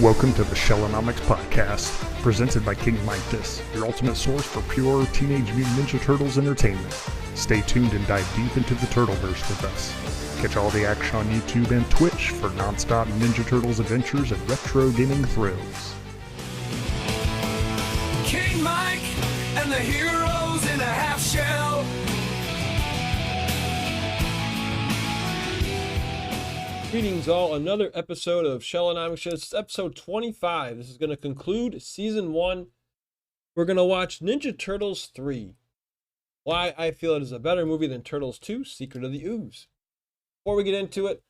Welcome to the Shellonomics Podcast, presented by King Midas, your ultimate source for pure Teenage Mutant Ninja Turtles entertainment. Stay tuned and dive deep into the Turtleverse with us. Catch all the action on YouTube and Twitch for non-stop Ninja Turtles adventures and retro gaming thrills. King Mike and the heroes in a half shell. Greetings all, another episode of Shellonomics. It's episode 25. This is going to conclude season 1. We're going to watch Ninja Turtles 3. Why I feel it is a better movie than Turtles 2, Secret of the Ooze. Before we get into it,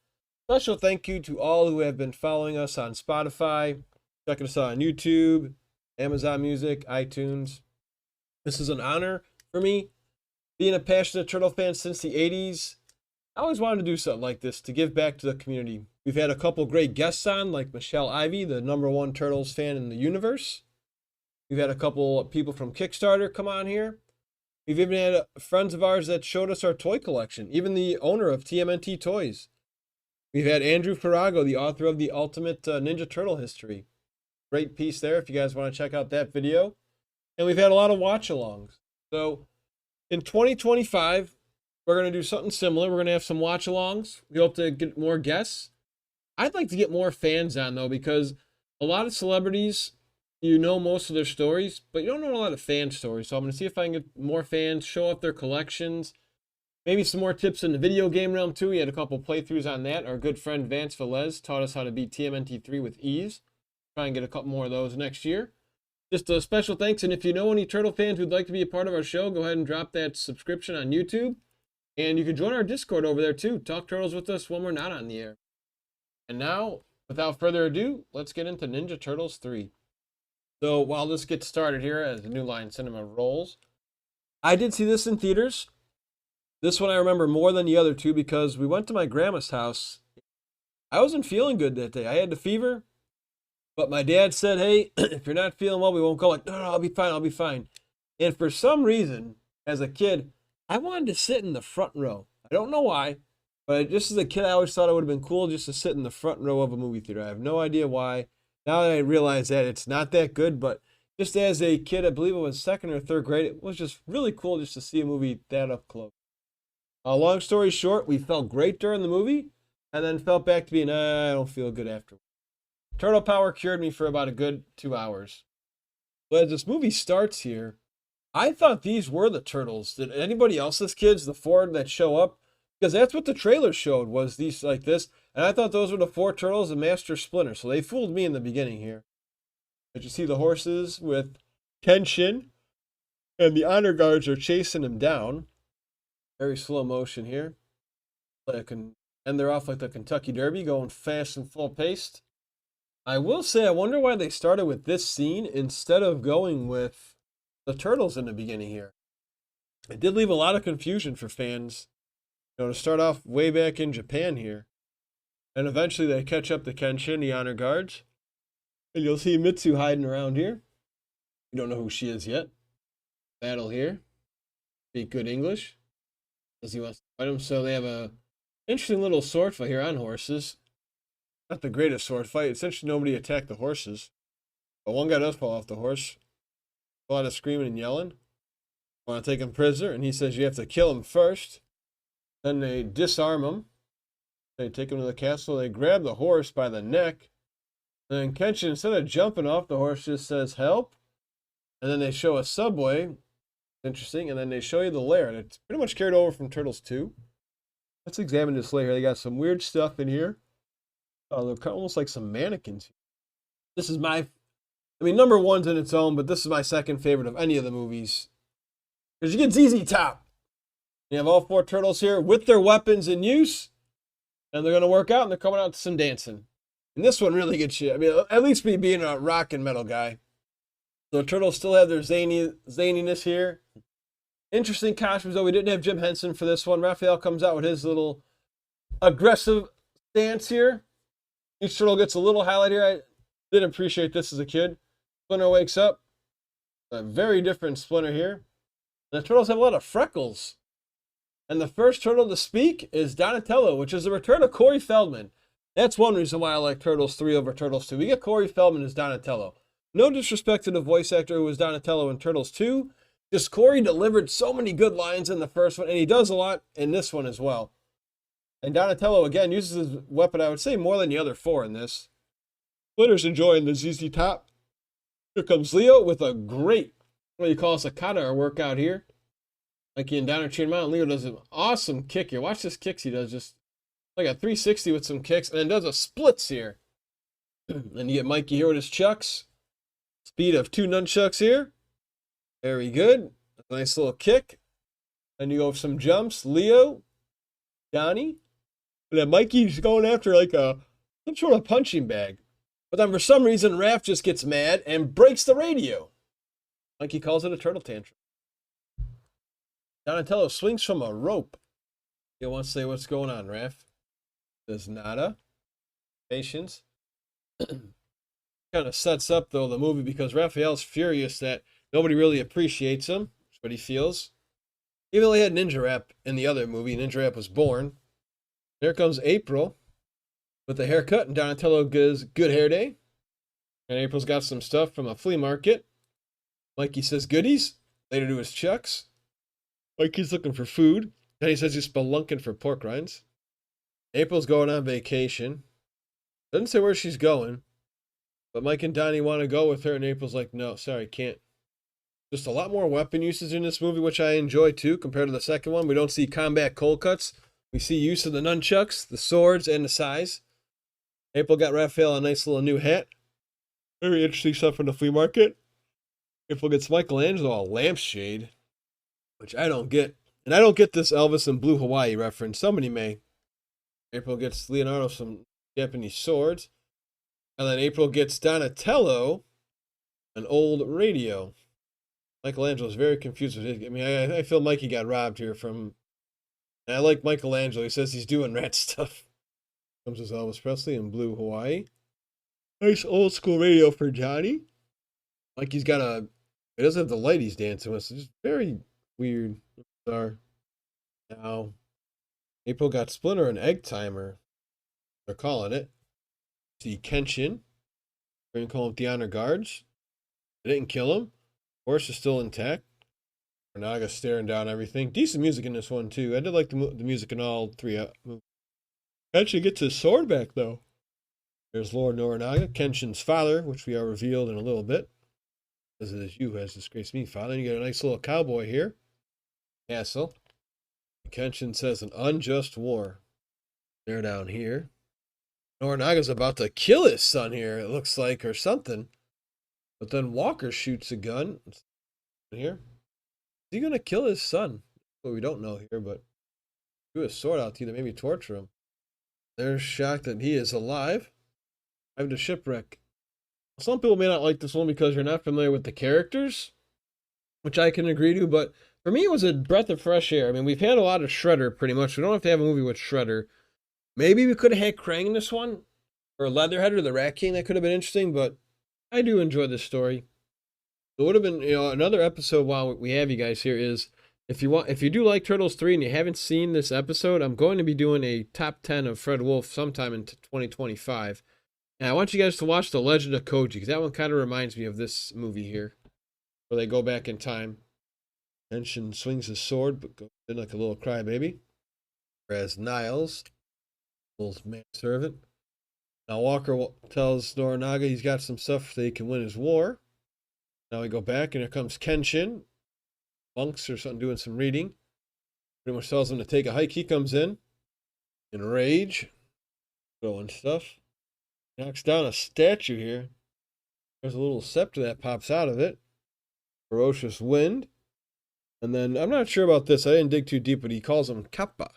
special thank you to all who have been following us on Spotify, checking us out on YouTube, Amazon Music, iTunes. This is an honor for me. Being a passionate Turtle fan since the 80s, I always wanted to do something like this to give back to the community. We've had a couple great guests on, like Michelle Ivy, the #1 Turtles fan in the universe. We've had a couple people from Kickstarter come on here. We've even had friends of ours that showed us our toy collection, even the owner of TMNT Toys. We've had Andrew Farago, the author of the Ultimate Ninja Turtle History. Great piece there if you guys want to check out that video. And we've had a lot of watch-alongs. So in 2025, we're going to do something similar. We're going to have some watch-alongs. We hope to get more guests. I'd like to get more fans on, though, because a lot of celebrities, you know most of their stories, but you don't know a lot of fan stories. So I'm going to see if I can get more fans, show off their collections, maybe some more tips in the video game realm, too. We had a couple playthroughs on that. Our good friend Vance Velez taught us how to beat TMNT3 with ease. Try and get a couple more of those next year. Just a special thanks, and if you know any Turtle fans who'd like to be a part of our show, go ahead and drop that subscription on YouTube. And you can join our Discord over there too. Talk Turtles with us when we're not on the air. And now, without further ado, let's get into Ninja Turtles 3. So while this gets started here as the New Line Cinema rolls, I did see this in theaters. This one I remember more than the other two because we went to my grandma's house. I wasn't feeling good that day. I had the fever, but my dad said, hey, if you're not feeling well, we won't go. Like, no, I'll be fine. And for some reason, as a kid, I wanted to sit in the front row. I don't know why, but just as a kid, I always thought it would have been cool just to sit in the front row of a movie theater. I have no idea why. Now that I realize that it's not that good, but just as a kid, I believe it was second or third grade, it was just really cool just to see a movie that up close. Long story short, we felt great during the movie, and then felt back to being, I don't feel good afterwards. Turtle Power cured me for about a good 2 hours. But as this movie starts here, I thought these were the Turtles. Did anybody else's kids, the 4 that show up? Because that's what the trailer showed, was these like this. And I thought those were the 4 Turtles and Master Splinter. So they fooled me in the beginning here. But you see the horses with Kenshin. And the honor guards are chasing him down. Very slow motion here. And they're off like the Kentucky Derby, going fast and full paced. I will say, I wonder why they started with this scene instead of going with the Turtles in the beginning here. It did leave a lot of confusion for fans, to start off way back in Japan here. And eventually they catch up to Kenshin, the honor guards. And you'll see Mitsu hiding around here. You don't know who she is yet. Battle here. Speak good English. As he wants to fight him. So they have a interesting little sword fight here on horses. Not the greatest sword fight. Essentially nobody attacked the horses. But one guy does fall off the horse. A lot of screaming and yelling. Want to take him prisoner, and he says you have to kill him first. Then they disarm him. They take him to the castle. They grab the horse by the neck. And then Kenshin, instead of jumping off the horse, just says help. And then they show a subway. Interesting. And then they show you the lair. And it's pretty much carried over from Turtles 2. Let's examine this lair. They got some weird stuff in here. Oh, they're almost like some mannequins. This is #1's in its own, but this is my second favorite of any of the movies. Because you get ZZ Top. You have all 4 Turtles here with their weapons in use. And they're going to work out, and they're coming out to some dancing. And this one really gets you. At least me being a rock and metal guy. So Turtles still have their zaniness here. Interesting costumes, though. We didn't have Jim Henson for this one. Raphael comes out with his little aggressive stance here. Each Turtle gets a little highlight here. I didn't appreciate this as a kid. Splinter wakes up. A very different Splinter here. The Turtles have a lot of freckles. And the first Turtle to speak is Donatello, which is the return of Corey Feldman. That's one reason why I like Turtles 3 over Turtles 2. We get Corey Feldman as Donatello. No disrespect to the voice actor who was Donatello in Turtles 2. Just Corey delivered so many good lines in the first one, and he does a lot in this one as well. And Donatello, again, uses his weapon, I would say, more than the other four in this. Splinter's enjoying the ZZ Top. Here comes Leo with a great, what do you call us, a kata or workout here. Like in Downer Chain Mountain, Leo does an awesome kick here. Watch this kicks he does, just like a 360 with some kicks, and then does a splits here. And you get Mikey here with his chucks. Speed of 2 nunchucks here. Very good. A nice little kick. Then you go with some jumps. Leo, Donnie, and then Mikey's going after like some sort of punching bag. But then for some reason, Raph just gets mad and breaks the radio. Mikey calls it a turtle tantrum. Donatello swings from a rope. You want to say what's going on, Raph? Does nada. Patience. Kind of sets up, though, the movie because Raphael's furious that nobody really appreciates him. That's what he feels. Even though he had Ninja Rap in the other movie, Ninja Rap was born. There comes April with a haircut, and Donatello gives good hair day. And April's got some stuff from a flea market. Mikey says goodies. Later to his chucks. Mikey's looking for food. Then he says he's spelunking for pork rinds. April's going on vacation. Doesn't say where she's going. But Mike and Donnie want to go with her, and April's like, no, sorry, can't. Just a lot more weapon uses in this movie, which I enjoy too, compared to the second one. We don't see combat cold cuts. We see use of the nunchucks, the swords, and the sais. April got Raphael a nice little new hat. Very interesting stuff from the flea market. April gets Michelangelo a lampshade, which I don't get. And I don't get this Elvis and Blue Hawaii reference. Somebody may. April gets Leonardo some Japanese swords. And then April gets Donatello an old radio. Michelangelo's very confused with it. I mean, I feel Mikey got robbed here from... And I like Michelangelo. He says he's doing rat stuff. Comes as Elvis Presley in Blue Hawaii. Nice old school radio for Johnny. Mikey's got a... He doesn't have the light he's dancing with. So it's just very weird. Bizarre. Now, April got Splinter an egg timer. They're calling it. See Kenshin. We're going to call him the honor guards. They didn't kill him. Horse is still intact. Naga staring down everything. Decent music in this one, too. I did like the music in all three movies. Kenshin gets his sword back, though. There's Lord Noranaga, Kenshin's father, which we are revealed in a little bit. This is you who has disgraced me, father. And you got a nice little cowboy here. Castle. Kenshin says an unjust war. They're down here. Noranaga's about to kill his son here, it looks like, or something. But then Walker shoots a gun. Here. Is he going to kill his son? Well, we don't know here, but do a sword out to either maybe torture him. They're shocked that he is alive. I have the shipwreck. Some people may not like this one because you're not familiar with the characters, which I can agree to, but for me it was a breath of fresh air. I mean, we've had a lot of Shredder pretty much. We don't have to have a movie with Shredder. Maybe we could have had Krang in this one, or Leatherhead or the Rat King. That could have been interesting, but I do enjoy this story. It would have been, another episode while we have you guys here is, if you do like Turtles 3 and you haven't seen this episode, I'm going to be doing a top 10 of Fred Wolf sometime in 2025. And I want you guys to watch The Legend of Koji, because that one kind of reminds me of this movie here, where they go back in time. Kenshin swings his sword, but goes in like a little crybaby. Whereas Niles, little manservant. Now Walker tells Noranaga he's got some stuff so he can win his war. Now we go back, and here comes Kenshin. Monks or something doing some reading. Pretty much tells him to take a hike. He comes in rage, throwing stuff. Knocks down a statue here. There's a little scepter that pops out of it. Ferocious wind. And then, I'm not sure about this. I didn't dig too deep, but he calls them Kappa.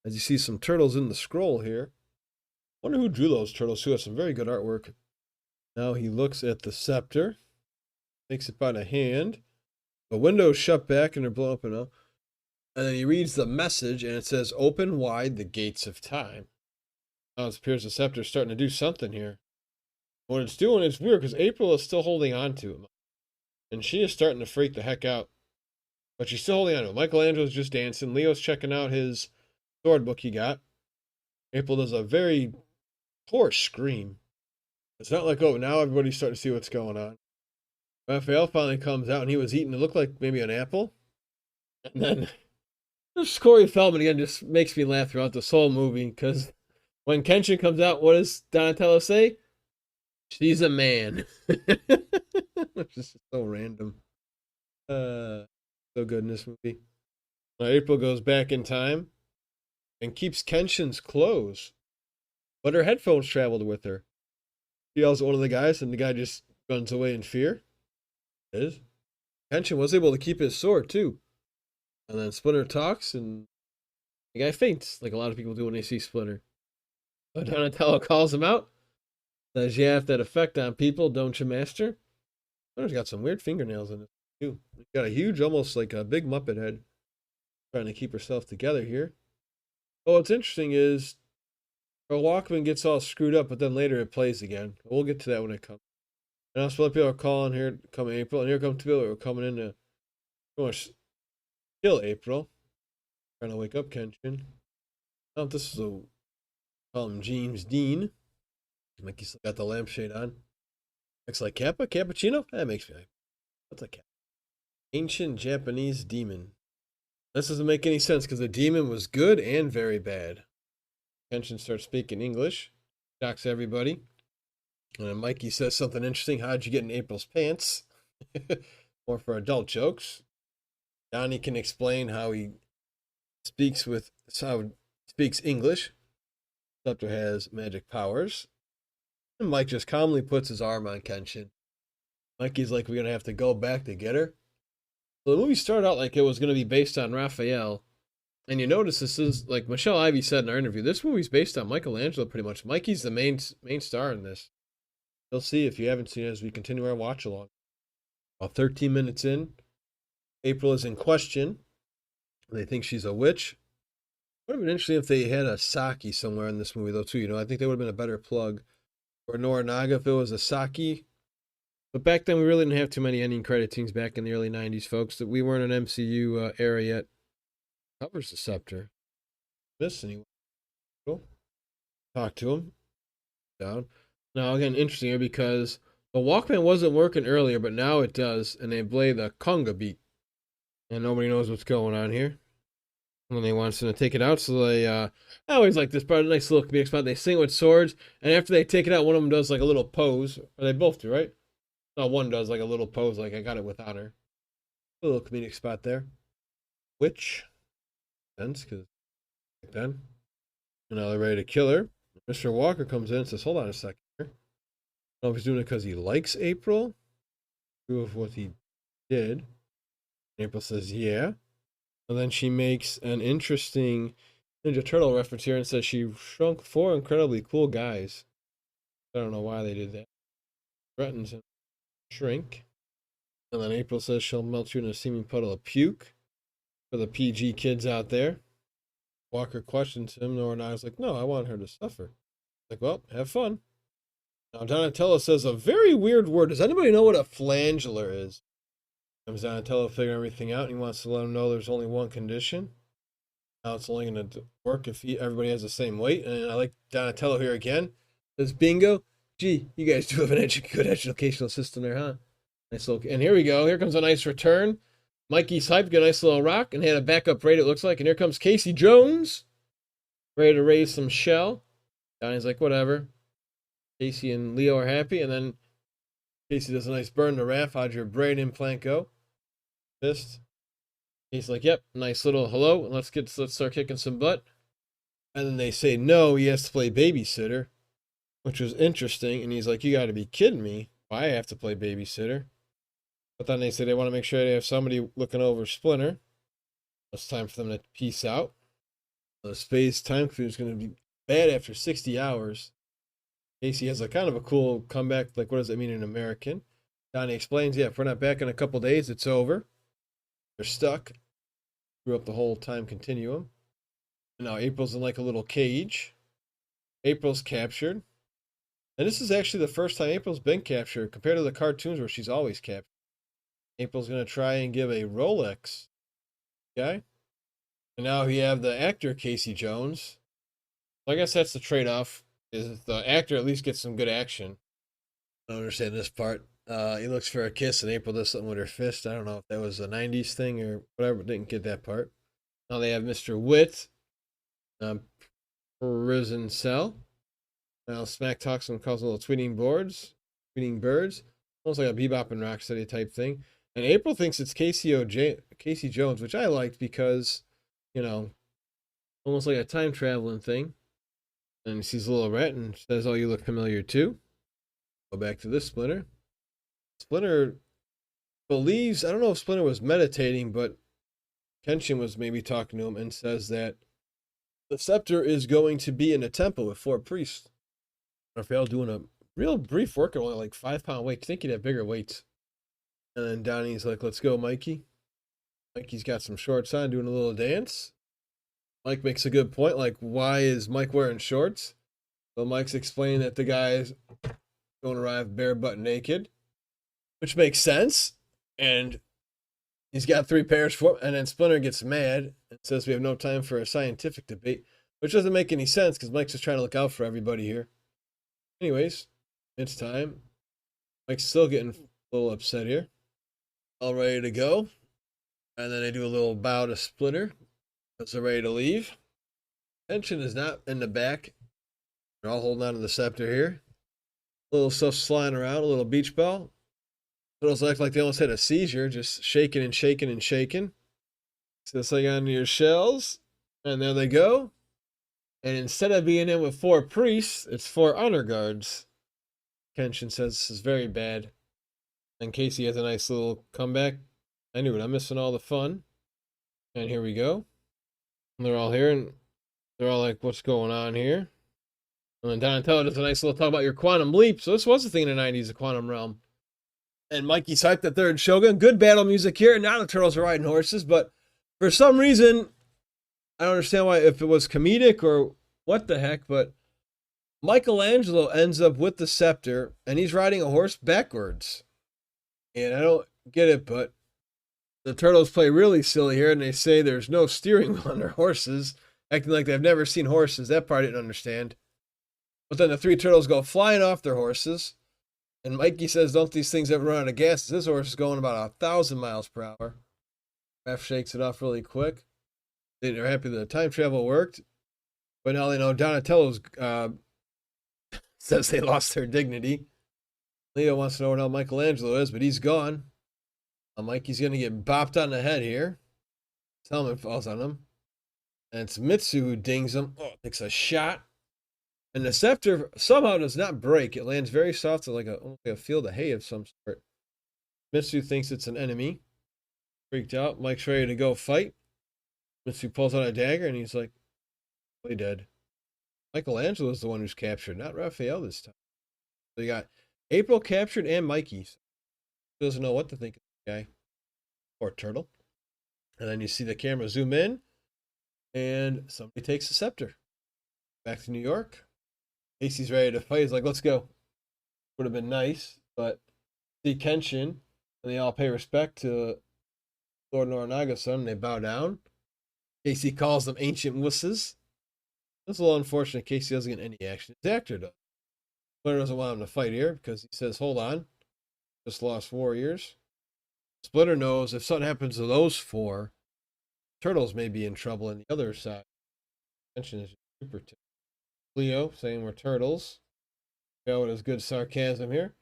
As you see some turtles in the scroll here. Wonder who drew those turtles, who has some very good artwork. Now he looks at the scepter. Takes it by the hand. The window's shut back and they're blown open now. And then he reads the message and it says, "Open wide the gates of time." Now it appears the scepter's starting to do something here. What it's doing is weird because April is still holding on to him. And she is starting to freak the heck out. But she's still holding on to him. Michelangelo's just dancing. Leo's checking out his sword book he got. April does a very Poor Scream. It's not like, oh, now everybody's starting to see what's going on. Raphael finally comes out and he was eating, it looked like maybe an apple. And then this Corey Feldman again just makes me laugh throughout this whole movie because when Kenshin comes out, what does Donatello say? She's a man. Which is so random. So good in this movie. Now, April goes back in time and keeps Kenshin's clothes, but her headphones traveled with her. She yells at one of the guys, and the guy just runs away in fear. Kenshin was able to keep his sword too. And then Splinter talks, and the guy faints, like a lot of people do when they see Splinter. So Donatello calls him out, says, "You have that effect on people, don't you, Master?" Splinter's got some weird fingernails in it too. He's got a huge, almost like a big Muppet head, trying to keep herself together here. Oh, what's interesting is her Walkman gets all screwed up, but then later it plays again. We'll get to that when it comes. And also, some people are calling here, coming April, and here come two people who are coming in to pretty much kill April. Trying to wake up Kenshin. I don't know if this is a call him James Dean. Like he's got the lampshade on. Looks like Kappa, cappuccino. That makes me happy. What's a Kappa? Ancient Japanese demon. This doesn't make any sense because the demon was good and very bad. Kenshin starts speaking English, shocks everybody. And then Mikey says something interesting. How'd you get in April's pants? More for adult jokes. Donnie can explain how he speaks English. Scepter has magic powers. And Mike just calmly puts his arm on Kenshin. Mikey's like, we're going to have to go back to get her. So the movie started out like it was going to be based on Raphael. And you notice this is, like Michelle Ivy said in our interview, this movie's based on Michelangelo pretty much. Mikey's the main star in this. You'll see if you haven't seen it as we continue our watch along. About 13 minutes in, April is in question. They think she's a witch. Would have been interesting if they had a Saki somewhere in this movie, though, too. You know, I think they would have been a better plug. Or Noranaga if it was a Saki. But back then, we really didn't have too many ending credit scenes back in the early 90s, folks. That we weren't an MCU era yet. Covers the scepter. This anyway. Cool. Talk to him. Down. Now, again, interesting here because the Walkman wasn't working earlier, but now it does. And they play the conga beat. And nobody knows what's going on here. When they want to take it out, so they, I always like this part, a nice little comedic spot. They sing with swords, and after they take it out, one of them does like a little pose. Or they both do, right? No, one does like a little pose, like I got it without her. A little comedic spot there. Which, sense, because back then. And now they're ready to kill her. Mr. Walker comes in and says, hold on a second here. I don't know if he's doing it because he likes April. True of what he did. April says, yeah. And then she makes an interesting Ninja Turtle reference here and says she shrunk 4 incredibly cool guys. I don't know why they did that. Threatens him to shrink. And then April says she'll melt you in a steaming puddle of puke for the PG kids out there. Walker questions him. Noranaga's like, no, I want her to suffer. Like, well, have fun. Now Donatello says a very weird word. Does anybody know what a flangular is? Comes Donatello figuring everything out, and he wants to let him know there's only one condition. Now it's only going to work if everybody has the same weight. And I like Donatello here again. Says, bingo. Gee, you guys do have an good educational system there, huh? Nice little, and here we go. Here comes a nice return. Mikey's hyped, got a nice little rock, and had a backup raid, it looks like. And here comes Casey Jones, ready to raise some shell. Donnie's like, whatever. Casey and Leo are happy, and then Casey does a nice burn to Raph. How'd your brain implant go? Fist. He's like, yep, nice little hello. Let's start kicking some butt. And then they say no, he has to play babysitter, which was interesting. And he's like, you got to be kidding me. Why I have to play babysitter? But then they say they want to make sure they have somebody looking over Splinter. It's time for them to peace out. The space time confusion is going to be bad after 60 hours. Casey has a kind of a cool comeback. Like, what does that mean in American? Donnie explains, yeah, if we're not back in a couple days, it's over. They're stuck. Screw up the whole time continuum. And now April's in like a little cage. April's captured. And this is actually the first time April's been captured compared to the cartoons where she's always captured. April's going to try and give a Rolex. Okay? And now we have the actor Casey Jones. So I guess that's the trade-off. is the actor at least gets some good action. I don't understand this part. He looks for a kiss, and April does something with her fist. I don't know if that was a '90s thing or whatever. Didn't get that part. Now they have Mr. Wit, prison cell. Now Smack talks and calls them little tweeting birds, almost like a Bebop and Rocksteady type thing. And April thinks it's Casey Jones, which I liked because, almost like a time traveling thing. And he sees a little rat and says, "Oh, you look familiar too." Go back to this Splinter. Splinter believes, I don't know if Splinter was meditating, but Kenshin was maybe talking to him and says that the scepter is going to be in a temple with 4 priests. Raphael doing a real brief workout, only like 5-pound weight. You think he'd have bigger weights. And then Donnie's like, "Let's go, Mikey." Mikey's got some shorts on, doing a little dance. Mike makes a good point, like, why is Mike wearing shorts? So Mike's explaining that the guy's going to arrive bare butt naked, which makes sense. And he's got 3 pairs for him. And then Splinter gets mad and says we have no time for a scientific debate, which doesn't make any sense because Mike's just trying to look out for everybody here. Anyways, it's time. Mike's still getting a little upset here. All ready to go. And then they do a little bow to Splinter because they're ready to leave. Tension is not in the back. They're all holding on to the scepter here. A little stuff flying around, a little beach ball. Turtles act like they almost had a seizure, just shaking and shaking and shaking. So it's like onto your shells. And there they go. And instead of being in with 4 priests, it's 4 honor guards. Kenshin says this is very bad. And Casey has a nice little comeback. I knew it. I'm missing all the fun. And here we go. And they're all here, and they're all like, "What's going on here?" And then Donatello does a nice little talk about your quantum leap. So this was a thing in the '90s, the quantum realm. And Mikey's hyped the 3rd Shogun. Good battle music here. And now the turtles are riding horses, but for some reason, I don't understand why, if it was comedic or what the heck, but Michelangelo ends up with the scepter, and he's riding a horse backwards. And I don't get it, but the turtles play really silly here, and they say there's no steering wheel on their horses, acting like they've never seen horses. That part I didn't understand. But then the 3 turtles go flying off their horses, and Mikey says, "Don't these things ever run out of gas?" This horse is going about 1,000 miles per hour. Raph shakes it off really quick. They're happy that the time travel worked, but now they know Donatello's says they lost their dignity. Leo wants to know where Michelangelo is, but he's gone. Mikey's going to get bopped on the head here. His helmet falls on him. And it's Mitsu who dings him. Oh, takes a shot. And the scepter somehow does not break. It lands very soft, like a field of hay of some sort. Mitsu thinks it's an enemy. Freaked out. Mike's ready to go fight. Mitsu pulls out a dagger, and he's like, "Play dead." Michelangelo is the one who's captured, not Raphael this time. So you got April captured and Mikey. So he doesn't know what to think of the guy. Or turtle. And then you see the camera zoom in, and somebody takes the scepter. Back to New York. Casey's ready to fight. He's like, "Let's go." Would have been nice, but see Kenshin, and they all pay respect to Lord Norinaga's son, and they bow down. Casey calls them ancient wusses. It's a little unfortunate Casey doesn't get any action. His actor does. Splinter doesn't want him to fight here because he says, "Hold on. Just lost warriors." Splinter knows if something happens to those 4, turtles may be in trouble on the other side. Kenshin is super ticked. Leo saying we're turtles. Go with his good sarcasm here.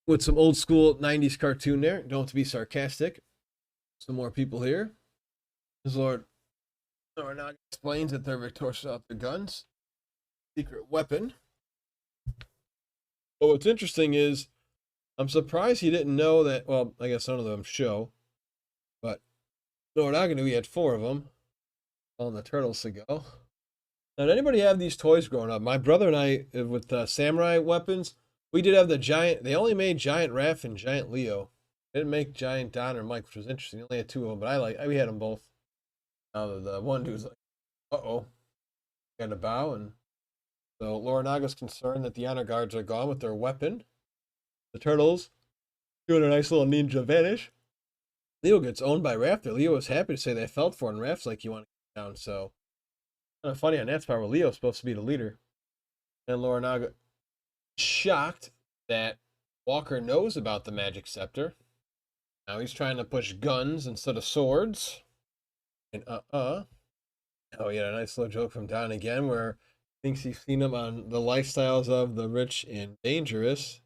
With some old school 90s cartoon there. Don't have to be sarcastic. Some more people here. His Lord Norinaga explains that they're victorious without their guns. Secret weapon. But what's interesting is, I'm surprised he didn't know that, well, I guess none of them show, but Norinaga knew he had 4 of them. On the turtles to go. Now, did anybody have these toys growing up? My brother and I, with samurai weapons, we did have the giant, they only made Giant Raph and Giant Leo. They didn't make Giant Don or Mike, which was interesting. They only had 2 of them, but we had them both. Now the one dude's like, "Uh-oh." Got to bow, and so Norinaga's concerned that the honor guards are gone with their weapon. The turtles doing a nice little ninja vanish. Leo gets owned by Raph. Leo is happy to say they felt for it, and Raph's like, "You want to get down?" So kind of funny on that part where Leo's supposed to be the leader. And Loranaga shocked that Walker knows about the magic scepter. Now he's trying to push guns instead of swords. And oh yeah, a nice little joke from Don again, where thinks he's seen him on the lifestyles of the rich and dangerous.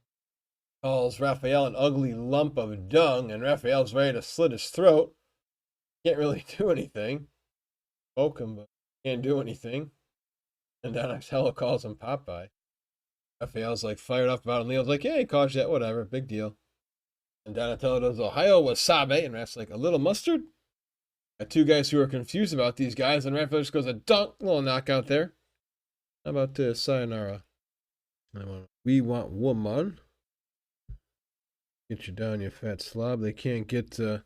Calls Raphael an ugly lump of dung, and Raphael's ready to slit his throat. Can't really do anything. Poke him, but can't do anything. And Donatello calls him Popeye. Raphael's like fired up about it, and Leo's like, yeah, he calls you that, whatever, big deal. And Donatello does Ohio wasabi, and Raph's like, a little mustard? Got two guys who are confused about these guys, and Raphael just goes a dunk, little knockout there. How about this, sayonara? We want woman. Get you down, you fat slob. They can't get, But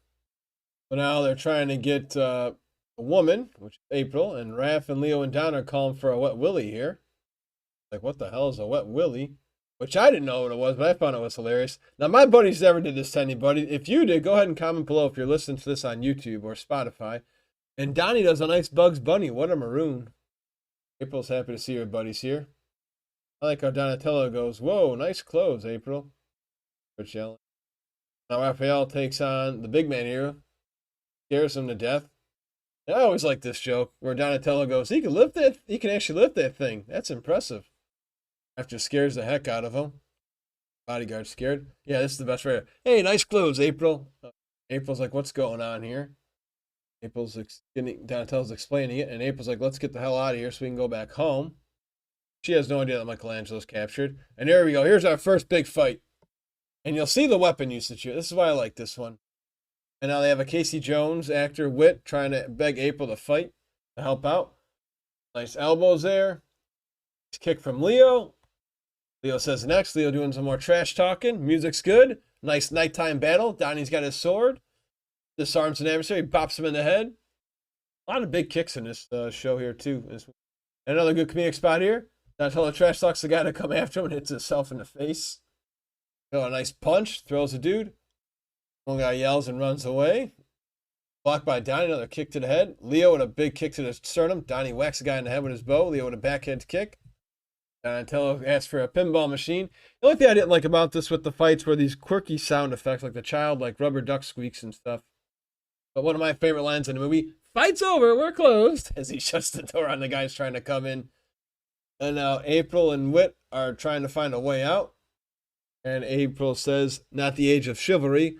now they're trying to get, a woman, which is April, and Raph and Leo and Don are calling for a wet willy here. Like, what the hell is a wet willy? Which I didn't know what it was, but I found it was hilarious. Now, my buddies never did this to anybody. If you did, go ahead and comment below if you're listening to this on YouTube or Spotify. And Donnie does a nice Bugs Bunny. What a maroon. April's happy to see her buddies here. I like how Donatello goes, whoa, nice clothes, April. Rich yelling. Now Raphael takes on the big man here. Scares him to death. And I always like this joke where Donatello goes, he can actually lift that thing. That's impressive. After scares the heck out of him. Bodyguard scared. Yeah, this is the best right here. Hey, nice clothes, April. April's like, what's going on here? Donatello's explaining it, and April's like, let's get the hell out of here so we can go back home. She has no idea that Michelangelo's captured. And there we go. Here's our first big fight. And you'll see the weapon usage here. This is why I like this one. And now they have a Casey Jones actor, Wit, trying to beg April to fight, to help out. Nice elbows there. Nice kick from Leo. Leo says next. Leo doing some more trash talking. Music's good. Nice nighttime battle. Donnie's got his sword. Disarms an adversary. Bops him in the head. A lot of big kicks in this show here, too. And another good comedic spot here. Donatello trash talks the guy to come after him and hits himself in the face. A nice punch. Throws a dude. One guy yells and runs away. Blocked by Donnie. Another kick to the head. Leo with a big kick to the sternum. Donnie whacks the guy in the head with his bow. Leo with a backhand kick. Donatello asks for a pinball machine. The only thing I didn't like about this with the fights were these quirky sound effects, like the child, like rubber duck squeaks and stuff. But one of my favorite lines in the movie, fight's over, we're closed, as he shuts the door on the guys trying to come in. And now April and Wit are trying to find a way out. And April says, not the age of chivalry.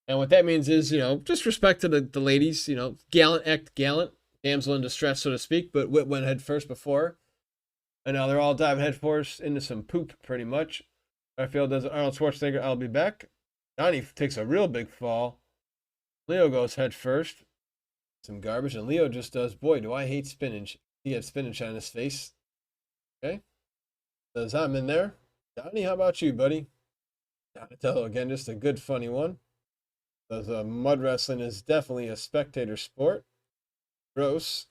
And what that means is, just respect to the ladies, gallant, act gallant, damsel in distress, so to speak. But Wit went head first before. And now they're all diving headfirst into some poop, pretty much. Raphael does Arnold Schwarzenegger, I'll be back. Donnie takes a real big fall. Leo goes head first. Some garbage. And Leo just does, boy, do I hate spinach. He had spinach on his face. Okay. Says, I'm in there. Donnie, how about you, buddy? Donatello, again, just a good, funny one. Says, mud wrestling is definitely a spectator sport. Gross.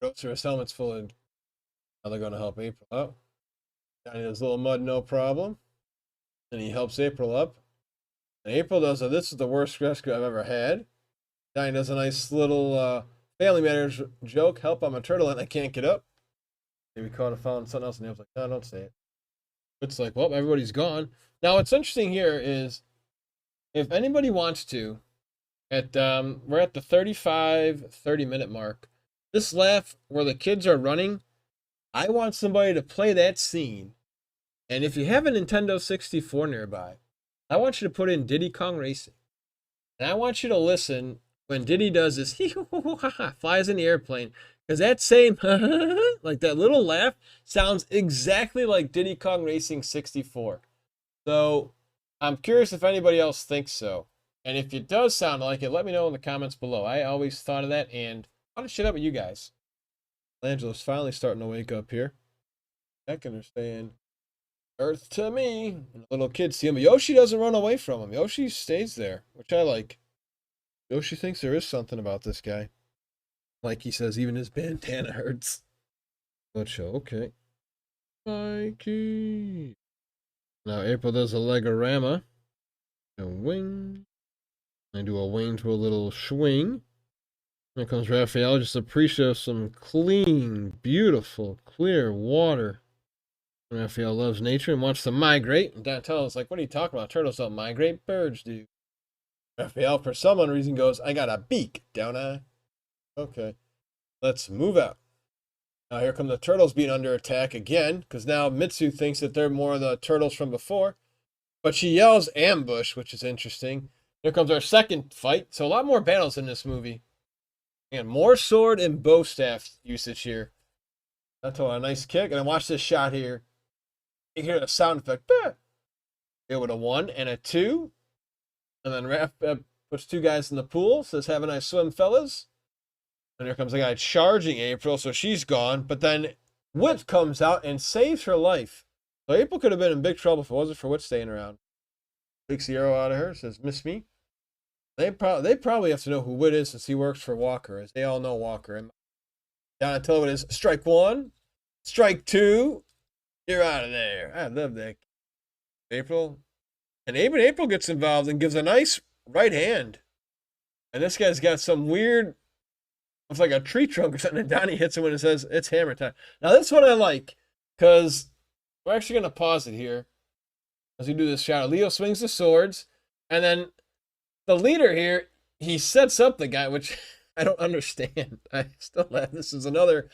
Gross, or his helmet's full of... Now they're going to help April out. Donnie does a little mud, no problem. And he helps April up. And April does this is the worst rescue I've ever had. Donnie does a nice little Family Matters joke. Help, I'm a turtle and I can't get up. Maybe caught a found something else, and he was like, no, don't say it. It's like, well, everybody's gone. Now, what's interesting here is, if anybody wants to, we're at the 30-minute mark. This laugh where the kids are running, I want somebody to play that scene. And if you have a Nintendo 64 nearby, I want you to put in Diddy Kong Racing. And I want you to listen when Diddy does this, flies in the airplane. Because that same, like that little laugh, sounds exactly like Diddy Kong Racing 64. So I'm curious if anybody else thinks so. And if it does sound like it, let me know in the comments below. I always thought of that, and I want to shit up with you guys. Angela's finally starting to wake up here. Heck, and they're saying, Earth to me. And the little kids see him, but Yoshi doesn't run away from him. Yoshi stays there, which I like. Yoshi thinks there is something about this guy. Like he says, even his bandana hurts. Let's show, okay. Mikey. Now April does a legorama. A wing. I do a wing to a little swing. Here comes Raphael, just appreciate some clean, beautiful, clear water. Raphael loves nature and wants to migrate. And Donatello's like, what are you talking about? Turtles don't migrate. Birds do. Raphael, for some reason, goes, I got a beak, don't I? Okay. Let's move out. Now here come the turtles being under attack again, because now Mitsu thinks that they're more of the turtles from before. But she yells ambush, which is interesting. Here comes our second fight. So a lot more battles in this movie. And more sword and bow staff usage here. That's a nice kick. And I watch this shot here. You hear the sound effect. Bah! Here with a 1 and a 2. And then Raph puts 2 guys in the pool. Says, have a nice swim, fellas. And here comes a guy charging April. So she's gone. But then Whit comes out and saves her life. So April could have been in big trouble if it wasn't for Whit staying around. Takes the arrow out of her. Says, miss me. They probably have to know who Whit is since he works for Walker. As they all know Walker. And Donatello is strike 1. Strike 2. You're out of there. I love that. April. And even April gets involved and gives a nice right hand. And this guy's got some weird, it's like a tree trunk or something. And Donnie hits him when it says, it's hammer time. Now, this one I like. Because we're actually going to pause it here. As we do this shot. Leo swings the swords. And then the leader here, he sets up the guy, which I don't understand. I still laugh. This is another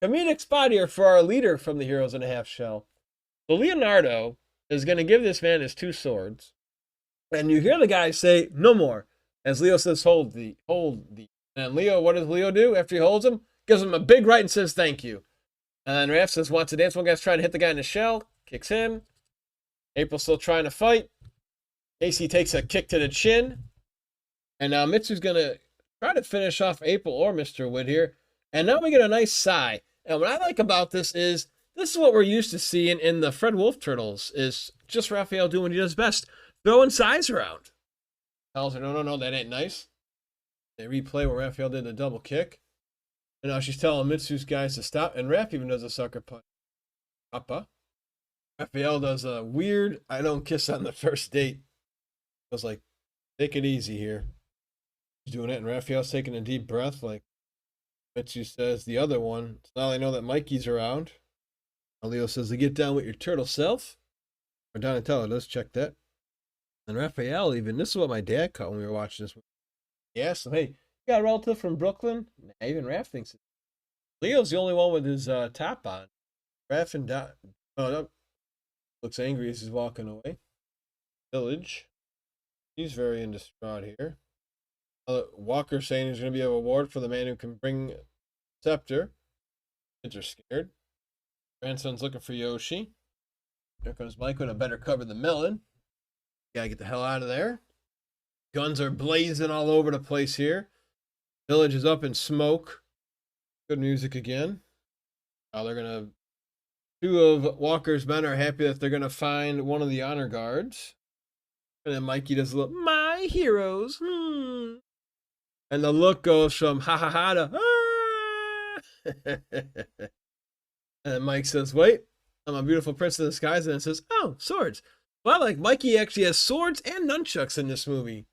comedic spot here for our leader from the Heroes in a Half Shell. So Leonardo is going to give this man his 2 swords. And you hear the guy say, no more. As Leo says, hold the. And Leo, what does Leo do after he holds him? Gives him a big right and says, thank you. And then Raph says, wants to dance. One guy's trying to hit the guy in the shell. Kicks him. April's still trying to fight. Casey takes a kick to the chin. And now Mitsu's going to try to finish off April or Mr. Wood here. And now we get a nice sigh. And what I like about this is what we're used to seeing in the Fred Wolf Turtles is just Raphael doing what he does best, throwing sighs around. Tells her, no, that ain't nice. They replay where Raphael did the double kick. And now she's telling Mitsu's guys to stop. And Raph even does a sucker punch. Papa. Raphael does a weird, I don't kiss on the first date. I was like, take it easy here. He's doing it. And Raphael's taking a deep breath like Mitsu says the other one. So now they know that Mikey's around. Leo says to get down with your turtle self. Or Donatello does, check that. And Raphael even, this is what my dad caught when we were watching this movie. He asked him, hey, you got a relative from Brooklyn? Nah, even Raph thinks it. Leo's the only one with his top on. Raph and no, looks angry as he's walking away. Village. He's very distraught here. Walker saying there's going to be a reward for the man who can bring scepter. Kids are scared. Grandson's looking for Yoshi. Here comes Mike with a better cover than Melon. Gotta get the hell out of there. Guns are blazing all over the place here. Village is up in smoke. Good music again. Now they're going to... 2 of Walker's men are happy that they're going to find one of the honor guards. And then Mikey does a little, my heroes. And the look goes from ha ha ha to ah. And then Mike says, wait, I'm a beautiful prince of the skies. And it says, oh, swords. Well, like Mikey actually has swords and nunchucks in this movie.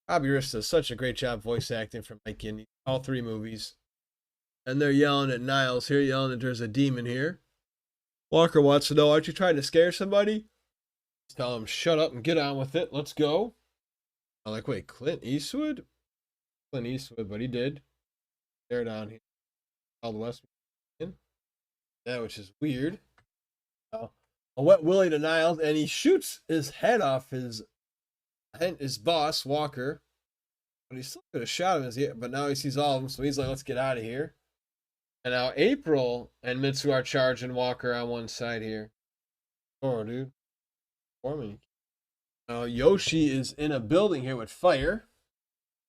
Bobby Riss does such a great job voice acting for Mikey in all 3 movies. And they're yelling at Niles here, yelling that there's a demon here. Walker wants to know, aren't you trying to scare somebody? Tell him, shut up and get on with it. Let's go. I'm like, wait, Clint Eastwood? Clint Eastwood, but he did. They're down here. All the West. Yeah, which is weird. A wet Willie to Niles, and he shoots his head off his boss, Walker. But he still could have shot him, but now he sees all of them, so he's like, let's get out of here. And now April and Mitsu are charging Walker on one side here. Oh, dude. For me. Now Yoshi is in a building here with fire.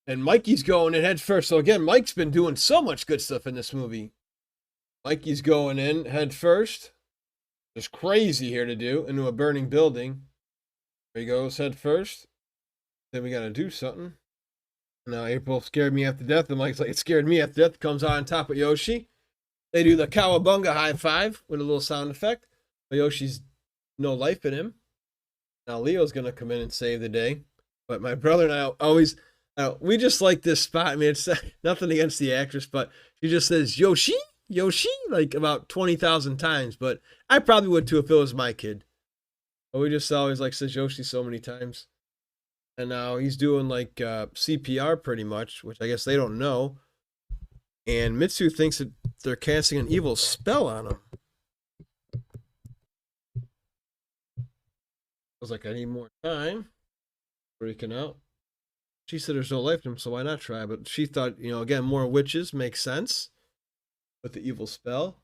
And Mikey's going in head first. So again, Mike's been doing so much good stuff in this movie. Mikey's going in head first. It's crazy here to do into a burning building. There he goes, head first. Then we got to do something. Now April scared me after death. And Mike's like, it scared me after death. Comes on top of Yoshi. They do the cowabunga high five with a little sound effect. But Yoshi's no life in him. Now Leo's going to come in and save the day. But my brother and I always, we just like this spot. I mean, it's nothing against the actress, but she just says, Yoshi? Yoshi? Like about 20,000 times, but I probably would too if it was my kid. But we just always like says Yoshi so many times. And now he's doing like CPR pretty much, which I guess they don't know. And Mitsu thinks that they're casting an evil spell on him. I was like, I need more time. Freaking out. She said there's no life to him, so why not try? But she thought, again, more witches makes sense with the evil spell.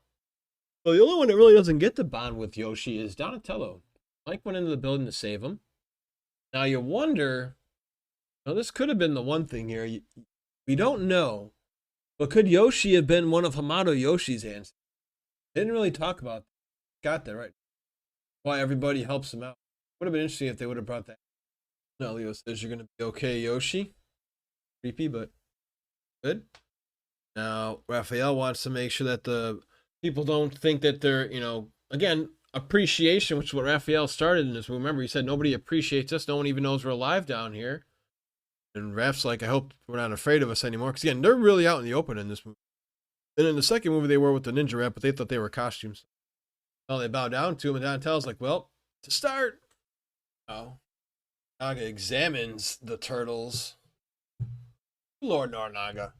So the only one that really doesn't get to bond with Yoshi is Donatello. Mike went into the building to save him. Now you wonder, this could have been the one thing here. We don't know, but could Yoshi have been one of Hamato Yoshi's ancestors? They didn't really talk about that. Got that right. Why everybody helps him out. Would have been interesting if they would have brought that. No, Leo says you're going to be okay, Yoshi. Creepy, but good. Now, Raphael wants to make sure that the people don't think that they're, again, appreciation, which is what Raphael started in this. Remember, he said nobody appreciates us. No one even knows we're alive down here. And Raph's like, I hope we're not afraid of us anymore. Because, again, they're really out in the open in this movie. And in the second movie, they were with the ninja rap, but they thought they were costumes. Well, they bow down to him, and Donatello's like, well, to start. Oh. Naga examines the turtles. Lord Narnaga.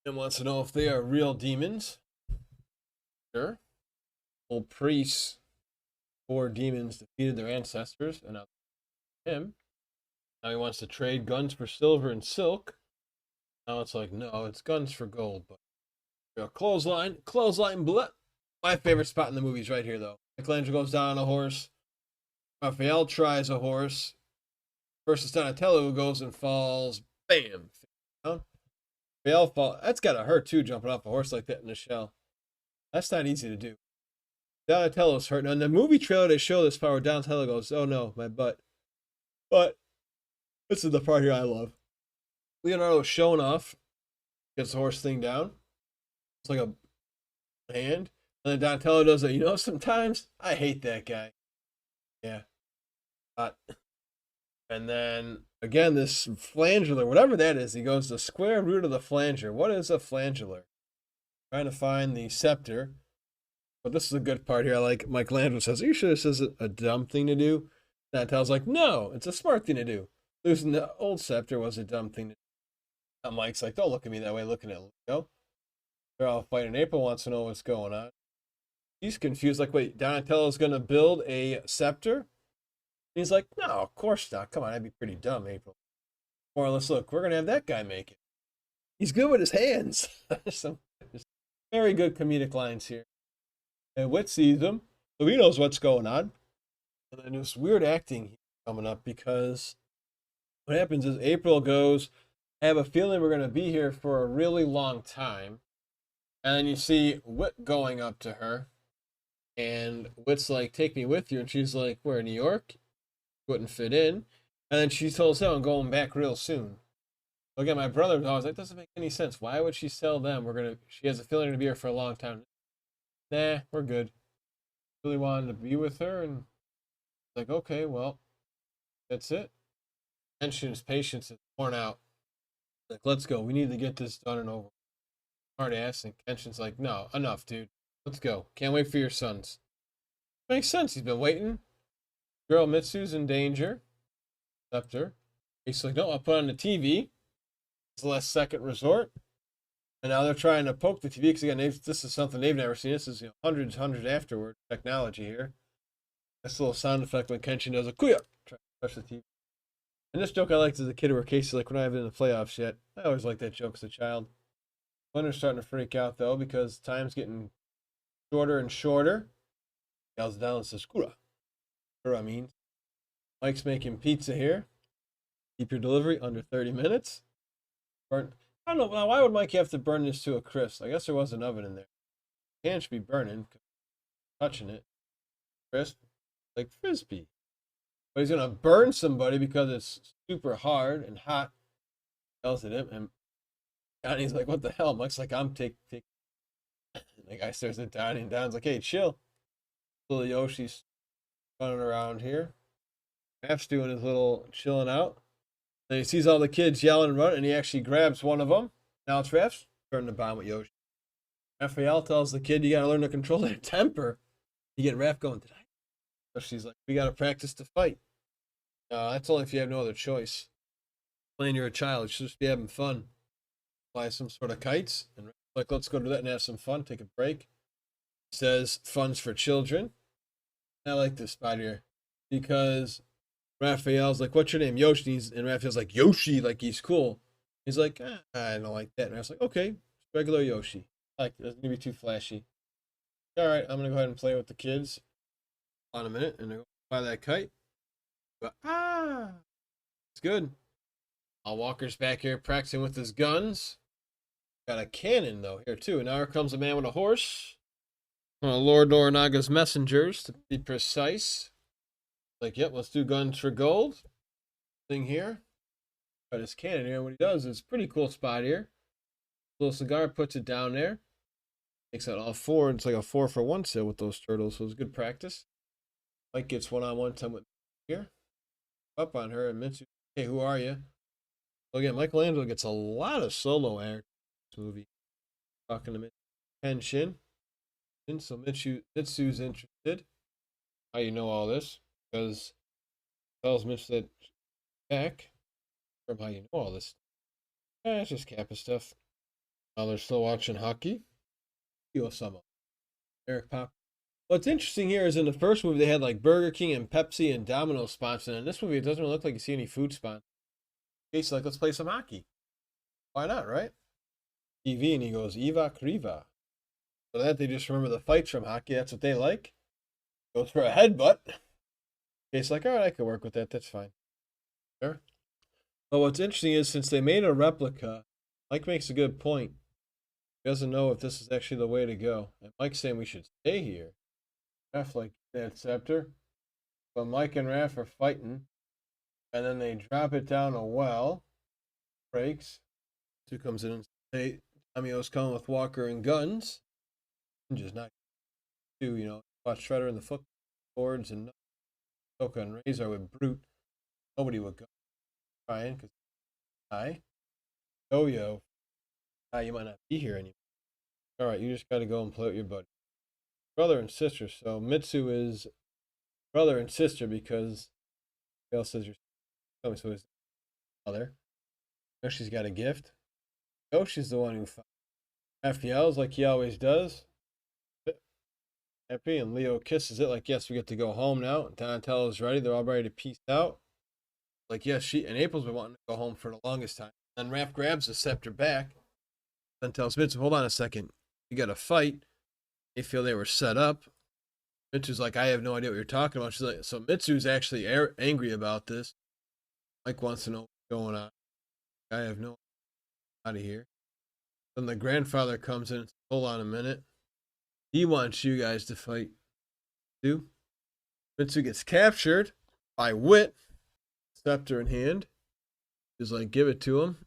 And wants to know if they are real demons. Sure. Old priests, 4 demons defeated their ancestors, and now him. Now he wants to trade guns for silver and silk. Now it's like, no, it's guns for gold. But clothesline, blood. My favorite spot in the movie is right here, though. Michelangelo goes down on a horse. Raphael tries a horse. Versus Donatello, who goes and falls. Bam. Raphael falls. That's gotta hurt too, jumping off a horse like that in the shell. That's not easy to do. Donatello's hurt. Now, in the movie trailer, they show this part where Donatello goes, oh no, my butt. But this is the part here I love. Leonardo's showing off. Gets the horse thing down. It's like a hand. And then Donatello does it. Sometimes I hate that guy. Yeah. And then, again, this flangular, whatever that is, he goes the square root of the flanger. What is a flangular? Trying to find the scepter. But this is a good part here. I like Michelangelo says, are you sure this isn't a dumb thing to do? Donatello's like, no, it's a smart thing to do. Losing the old scepter was a dumb thing to do. And Mike's like, don't look at me that way, looking at Leo. They're all fighting. April wants to know what's going on. He's confused, like, wait, Donatello's going to build a scepter? And he's like, no, of course not. Come on, that'd be pretty dumb, April. Or let's look, we're going to have that guy make it. He's good with his hands. Some very good comedic lines here. And Wit sees him, so he knows what's going on. And then this weird acting coming up because what happens is April goes, I have a feeling we're going to be here for a really long time. And then you see Wit going up to her. And Wit's like, take me with you. And she's like, where, New York? Wouldn't fit in. And then she tells him, I'm going back real soon. Again, my brother was always like, doesn't make any sense. Why would she tell them she has a feeling to be here for a long time? Nah, we're good. Really wanted to be with her, and like, okay, well, that's it. Tension's patience is worn out. Like, let's go. We need to get this done and over. Hard ass, and Kenshin's like, no, enough, dude. Let's go. Can't wait for your sons. Makes sense. He's been waiting. Girl Mitsu's in danger. Scepter. He's like, no, I'll put on the TV. It's the last second resort. And now they're trying to poke the TV because, again, this is something they've never seen. This is hundreds afterward technology here. This little sound effect when Kenshin does a kuya. Try to touch the TV. And this joke I liked as a kid where Casey's like, we're not even in the playoffs yet. I always liked that joke as a child. Winter's starting to freak out, though, because time's getting shorter and shorter. Yells down and says, Kura. Kura means. Mike's making pizza here. Keep your delivery under 30 minutes. Burn. I don't know. Now, why would Mike have to burn this to a crisp? I guess there was an oven in there. The can should be burning. Touching it. Crisp. Like Frisbee. But he's going to burn somebody because it's super hard and hot. Yells at him. And Donnie's like, what the hell? Mike's like, I'm take. The guy stares at Donnie, and Donnie's like, hey, chill. Little Yoshi's running around here. Raph's doing his little chilling out. Then he sees all the kids yelling and running, and he actually grabs one of them. Now it's Raph's turn to bond with Yoshi. Raphael tells the kid, you gotta learn to control their temper. You get Raph going, did I? So she's like, we gotta practice to fight. That's only if you have no other choice. Playing you're a child, you should just be having fun. Fly some sort of kites, and like, let's go do that and have some fun, take a break. He says, fun's for children. I like this spot here because Raphael's like, what's your name? Yoshi. And Raphael's like, Yoshi, like he's cool. He's like, I don't like that. And Raph's like, okay, regular Yoshi. Like, it doesn't need to be too flashy. All right, I'm going to go ahead and play with the kids on a minute and go fly that kite. But, it's good. Walker's back here practicing with his guns. Got a cannon, though, here, too. And now here comes a man with a horse. One of Lord Norinaga's messengers, to be precise. Like, yep, let's do guns for gold. Thing here. Got his cannon here. What he does is pretty cool spot here. Little cigar, puts it down there. Takes out all four. It's like a 4-for-1 sale with those turtles, so it's good practice. Mike gets one-on-one time with here. Up on her, and Mitsu, hey, who are you? So again, Michelangelo gets a lot of solo air in this movie. Talking to Kenshin. So Mitsu's interested. How you know all this? Because tells Mitch that back from how you know all this. It's just Kappa stuff. Now they're still watching hockey. Osama. Eric Pop. What's interesting here is in the first movie they had like Burger King and Pepsi and Domino's spots, and in this movie it doesn't really look like you see any food spots. He's like, let's play some hockey. Why not, right? TV, and he goes, Eva Kriva. So that they just remember the fights from hockey. That's what they like. Goes for a headbutt. It's like, all right, I can work with that. That's fine. Sure. But what's interesting is since they made a replica, Mike makes a good point. He doesn't know if this is actually the way to go. And Mike's saying we should stay here. Raph like that scepter. But Mike and Raph are fighting. And then they drop it down a well. Breaks. Two comes in and say, Amio's coming with Walker and guns. And just not two, watch Shredder in the footboards and Toka and Razor with Brute. Nobody would go. Trying because Yo-Yo. You might not be here anymore. All right, you just got to go and play with your buddy. Brother and sister. So Mitsu is brother and sister because Gail says you're so his mother. Yoshi's got a gift. Yoshi's the one who found Raphael's like he always does. Happy, and Leo kisses it like, yes, we get to go home now. Donatello's ready. They're all ready to peace out. Like, yes, and April's been wanting to go home for the longest time. Then Raph grabs the scepter back. Then tells Mitsu, hold on a second. You got to fight. They feel they were set up. Mitsu's like, I have no idea what you're talking about. She's like, so Mitsu's actually angry about this. Mike wants to know what's going on. I have no idea. Out of here. Then the grandfather comes in and says, hold on a minute. He wants you guys to fight too. Mitsu gets captured by Wit, scepter in hand. He's like, give it to him.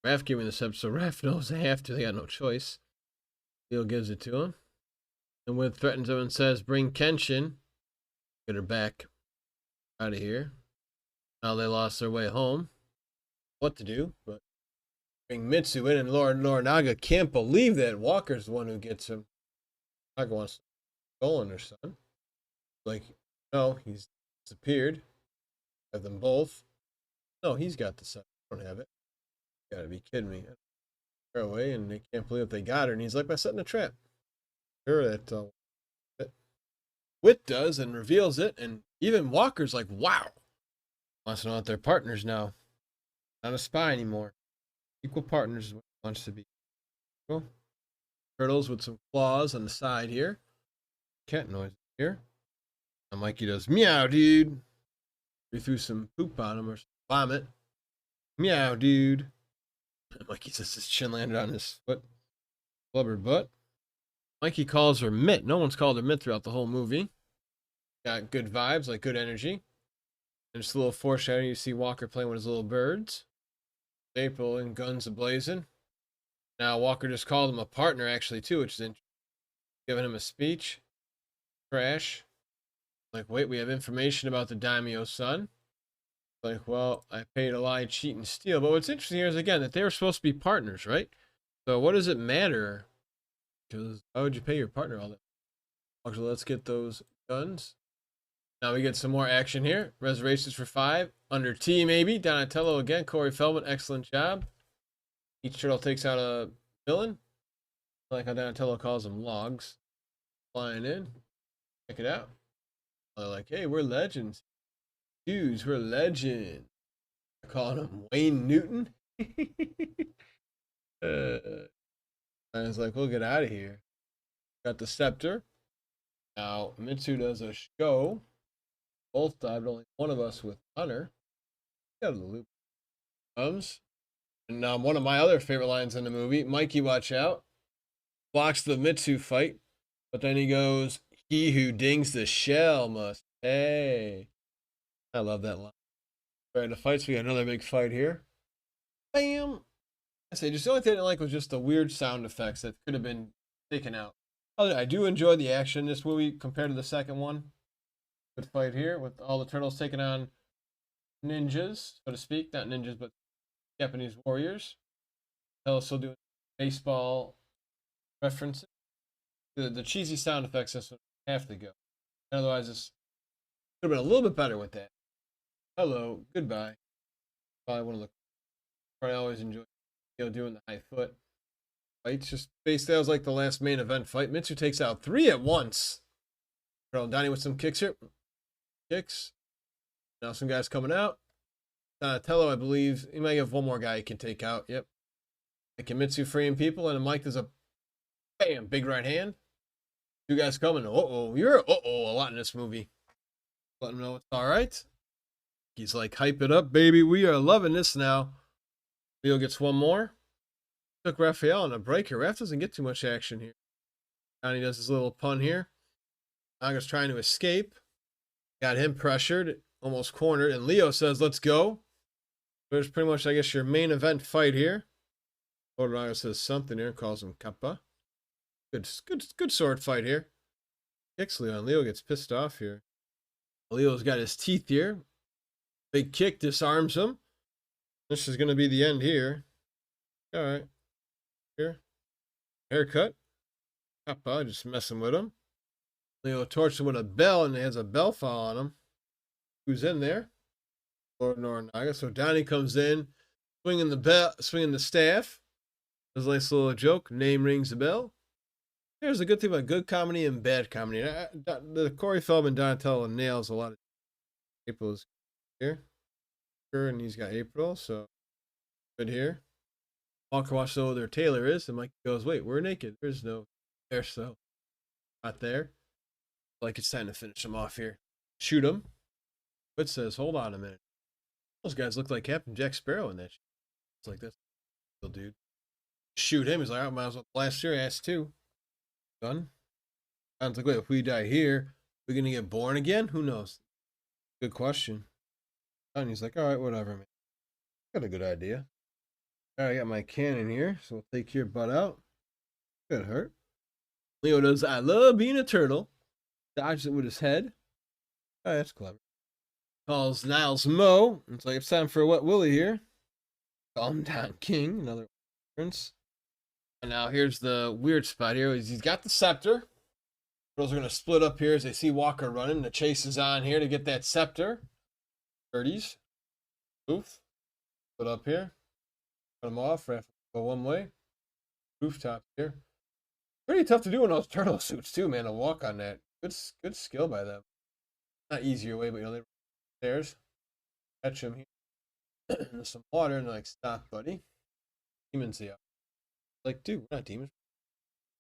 Raph gave me the scepter, so Raph knows they have to. They got no choice. Leo gives it to him. And Wit threatens him and says, bring Kenshin. Get her back out of here. Now they lost their way home. What to do, but bring Mitsu in, and Lord Norinaga can't believe that Walker's the one who gets him. Naga wants to stolen her son. Like, no, he's disappeared. Have them both. No, he's got the son. I don't have it. You gotta be kidding me. They're away, and they can't believe they got her. And he's like, by setting a trap. Sure, that Wit does and reveals it, and even Walker's like, wow. Wants to know that they're partners now. Not a spy anymore. Equal partners is what he wants to be. Cool. Turtles with some claws on the side here. Cat noise here. And Mikey does, meow, dude. We threw some poop on him or some vomit. Meow, dude. And Mikey says his chin landed on his foot. Blubber butt. Mikey calls her Mitt. No one's called her Mitt throughout the whole movie. Got good vibes, like good energy. And just a little foreshadowing, you see Walker playing with his little birds. April and guns a-blazing. Now, Walker just called him a partner, actually, too, which is interesting. Giving him a speech. Crash. Like, wait, we have information about the Daimyo's son. Like, well, I paid to lie, cheat, and steal. But what's interesting here is, again, that they were supposed to be partners, right? So what does it matter Because why would you pay your partner all that? Okay, let's get those guns. Now we get some more action here. Reservations for 5. Under T, maybe. Donatello again. Corey Feldman, excellent job. Each turtle takes out a villain. I like how Donatello calls them logs. Flying in. Check it out. They're like, hey, we're legends. Dudes, we're legends. They're calling him Wayne Newton. I was like, we'll get out of here. Got the scepter. Now, Mitsu does a show. Both died, only one of us with honor. Got the loop. Comes. And one of my other favorite lines in the movie, Mikey, watch out. Blocks the Mitsu fight. But then he goes, he who dings the shell must pay. I love that line. All right, the fights. We got another big fight here. Bam. I say, just the only thing I didn't like was just the weird sound effects that could have been taken out. I do enjoy the action in this movie compared to the second one. Good fight here with all the turtles taking on ninjas, so to speak. Not ninjas, but Japanese warriors. Also doing baseball references. The cheesy sound effects this one have to go. Otherwise, this could have been a little bit better with that. Hello, goodbye. Probably one of the part I always enjoy doing the high foot fights. Just basically, that was like the last main event fight. Mitsu takes out 3 at once. Donnie with some kicks here. Kicks. Now some guys coming out. Donatello, I believe, he might have one more guy he can take out. Yep. Like Mitsu freeing people, and Mike does a bam, big right hand. 2 guys coming. You're a lot in this movie. Let him know it's all right. He's like, hype it up, baby. We are loving this now. Leo gets one more. Took Raphael on a break here. Raph doesn't get too much action here. Donnie does his little pun here. Naga's trying to escape. Got him pressured, almost cornered, and Leo says, let's go. There's pretty much, I guess, your main event fight here. Naga says something here, calls him Kappa. Good sword fight here. Kicks Leo, and Leo gets pissed off here. Leo's got his teeth here. Big kick disarms him. This is going to be the end here. All right. Here. Haircut. Kappa just messing with him. Leo torches him with a bell, and he has a bell fall on him. Who's in there? Lord Noranaga. So Donnie comes in, swinging the staff. There's a nice little joke. Name rings the bell. Here's a good thing about good comedy and bad comedy. The Corey Feldman Donatello nails a lot of. April's here. And he's got April, so good here. Walker wants to know who their tailor is, and Mike goes, wait, we're naked. There's no there, so not there. Like it's time to finish him off here. Shoot him. But says, hold on a minute. Those guys look like Captain Jack Sparrow in that shit. It's like this. Dude. Shoot him. He's like, I might as well blast your ass too. Gun. Sounds like, wait, if we die here, we're going to get born again? Who knows? Good question. And he's like, all right, whatever, man. Got a good idea. All right, I got my cannon here, so we'll take your butt out. Could hurt. Leo does, I love being a turtle. Dodges it with his head. Oh, that's clever. Calls Niles Mo. It's like, it's time for a Wet Willie here. Calm down, King. Another reference. And now here's the weird spot here. He's got the scepter. Turtles are going to split up here as they see Walker running. The chase is on here to get that scepter. 30s. Oof. Split up here. Cut them off. Go one way. Rooftop here. Pretty tough to do in those turtle suits too, man. To walk on that. Good skill by them. Not easier way, but they stairs. Catch him here. There's some water, and they're like, stop, buddy. Demons here. Like, dude, we're not demons.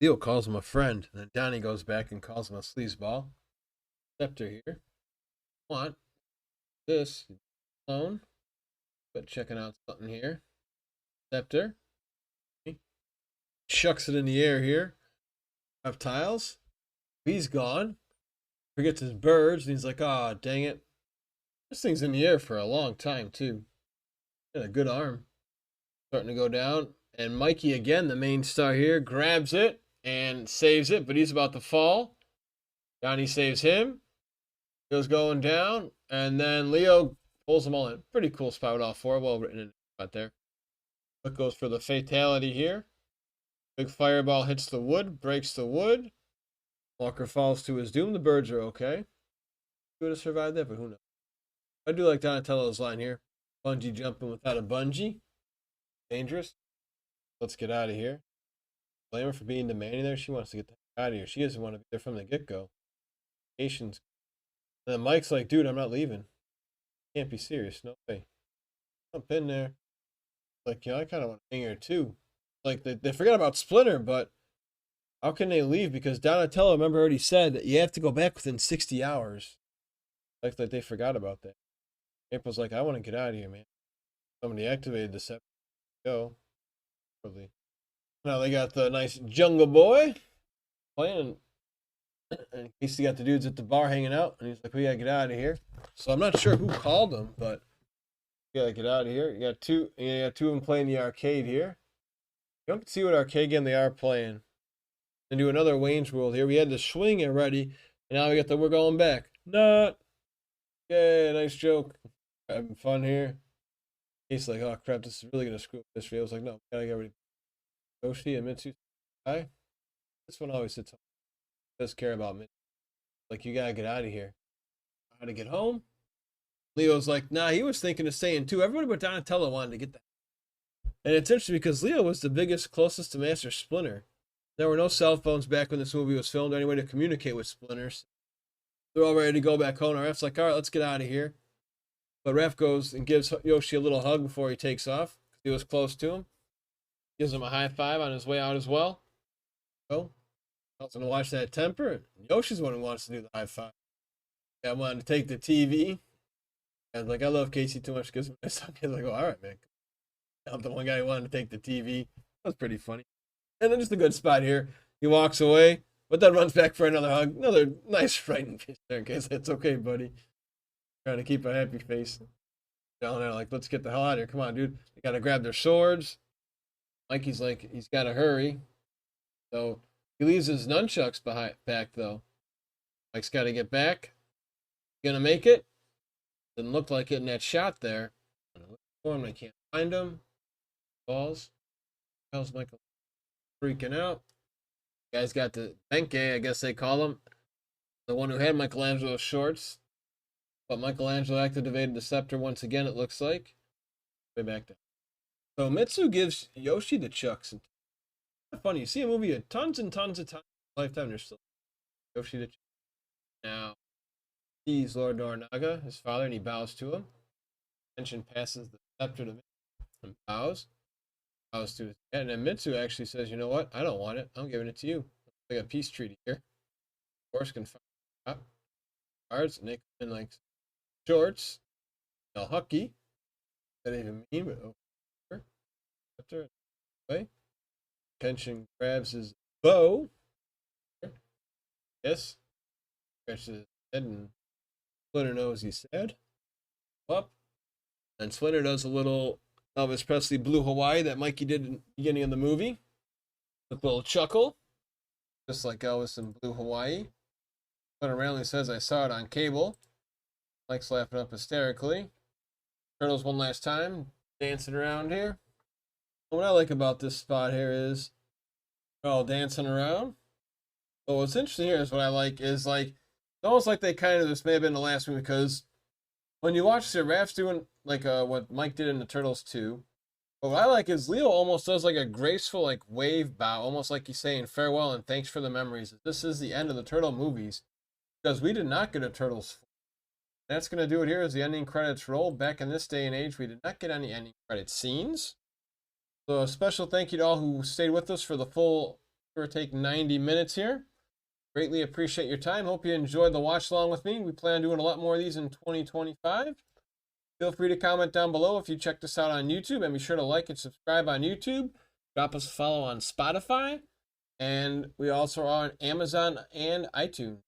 Leo calls him a friend, and then Donnie goes back and calls him a sleazeball. Scepter here. Want this alone, but checking out something here. Scepter. Chucks it in the air here. Reptiles. He's gone. Forgets his birds, and he's like, oh, dang it. This thing's in the air for a long time, too. Got a good arm. Starting to go down. And Mikey, again, the main star here, grabs it and saves it, but he's about to fall. Donnie saves him. Goes going down. And then Leo pulls them all in. Pretty cool spot with all 4. Well written in the spot there. But goes for the fatality here. Big fireball hits the wood, breaks the wood. Walker falls to his doom. The birds are okay. He would have survived that, but who knows? I do like Donatello's line here. Bungee jumping without a bungee. Dangerous. Let's get out of here. Blame her for being demanding there. She wants to get out of here. She doesn't want to be there from the get-go. Patience. And then Mike's like, dude, I'm not leaving. Can't be serious. No way. Jump in there. Like, I kind of want to hang here too. Like, they forgot about Splinter, but how can they leave? Because Donatello, remember, already said that you have to go back within 60 hours. Like that they forgot about that. April's like, I want to get out of here, man. Somebody activated the set. Go. Probably. Now they got the nice Jungle Boy playing. And Casey got the dudes at the bar hanging out. And he's like, we got to get out of here. So I'm not sure who called them, but we got to get out of here. You got two of them playing the arcade here. You don't see what arcade game they are playing. And do another Wayne's World here. We had the swing already. And now we got the we're going back. Not. Yay, nice joke. Having fun here. He's like, oh crap, this is really gonna screw up this video. I was like, no, we gotta get ready. Yoshi and Mitsu. Hi. This one always sits home. Does care about Mitsu. Like, you gotta get out of here. How to get home? Leo's like, nah, he was thinking of staying too. Everybody but Donatello wanted to get that. And it's interesting because Leo was the biggest, closest to Master Splinter. There were no cell phones back when this movie was filmed, or any way to communicate with Splinters. They're all ready to go back home. Raph's like, all right, let's get out of here. But Raph goes and gives Yoshi a little hug before he takes off. He was close to him. Gives him a high five on his way out as well. So, I was going to watch that temper. Yoshi's the one who wants to do the high five. I wanted to take the TV. And like, I love Casey too much because my son is like, oh, all right, man. I'm the one guy who wanted to take the TV. That was pretty funny. And then just a good spot here. He walks away, but then runs back for another hug. Another nice frightened face there in case it's okay, buddy. Trying to keep a happy face. Down there, like, let's get the hell out of here. Come on, dude. They got to grab their swords. Mikey's like, he's got to hurry. So he leaves his nunchucks back, though. Mike's got to get back. Gonna make it? Didn't look like it in that shot there. I can't find him. Balls. How's Michael freaking out? Guy's got the Benkei, I guess they call him. The one who had Michelangelo's shorts. But Michelangelo activated the scepter once again, it looks like. Way back down. So Mitsu gives Yoshi the chucks. And funny, you see a movie tons and tons of times in lifetime, there's still Yoshi the chucks. Now, he's Lord Noranaga, his father, and he bows to him. Tension passes the scepter to Mitsu and bows. Bows to his dad. And then Mitsu actually says, you know what? I don't want it. I'm giving it to you. Like a peace treaty here. Of course, can find cards, and they come in like shorts. No hockey. That didn't even mean, but over. Scepter. Way. Tension grabs his bow. Yes. Scratches his head and Splinter knows he's sad. Up. And Splinter does a little Elvis Presley Blue Hawaii that Mikey did in the beginning of the movie. A little chuckle. Just like Elvis in Blue Hawaii. Splinter randomly says, I saw it on cable. Mike's laughing up hysterically. Turtles one last time. Dancing around here. What I like about this spot here is they're all dancing around. But what's interesting here is what I like is like, it's almost like they kind of, this may have been the last one because when you watch the Raph's doing like what Mike did in the Turtles 2, but what I like is Leo almost does like a graceful like wave bow, almost like he's saying farewell and thanks for the memories. This is the end of the Turtle movies because we did not get a Turtles 4. That's going to do it here as the ending credits roll. Back in this day and age, we did not get any ending credit scenes. So a special thank you to all who stayed with us for the full, give or take 90 minutes here. Greatly appreciate your time. Hope you enjoyed the watch along with me. We plan on doing a lot more of these in 2025. Feel free to comment down below if you checked us out on YouTube, and be sure to like and subscribe on YouTube. Drop us a follow on Spotify, and we also are on Amazon and iTunes.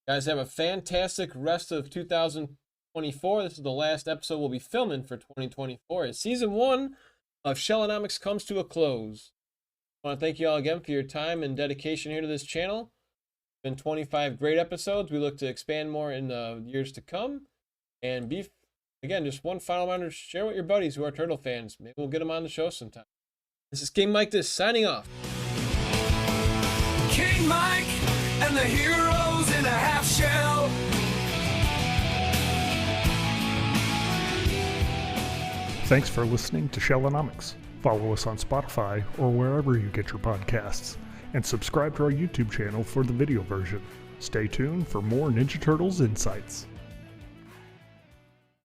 Guys, have a fantastic rest of 2024. This is the last episode we'll be filming for 2024 as Season 1 of Shellonomics comes to a close. I want to thank you all again for your time and dedication here to this channel. It's been 25 great episodes. We look to expand more in the years to come. And again, just one final reminder, share with your buddies who are Turtle fans. Maybe we'll get them on the show sometime. This is King Mike, signing off. King Mike and the heroes in a half shell. Thanks for listening to Shellonomics. Follow us on Spotify or wherever you get your podcasts, and subscribe to our YouTube channel for the video version. Stay tuned for more Ninja Turtles insights.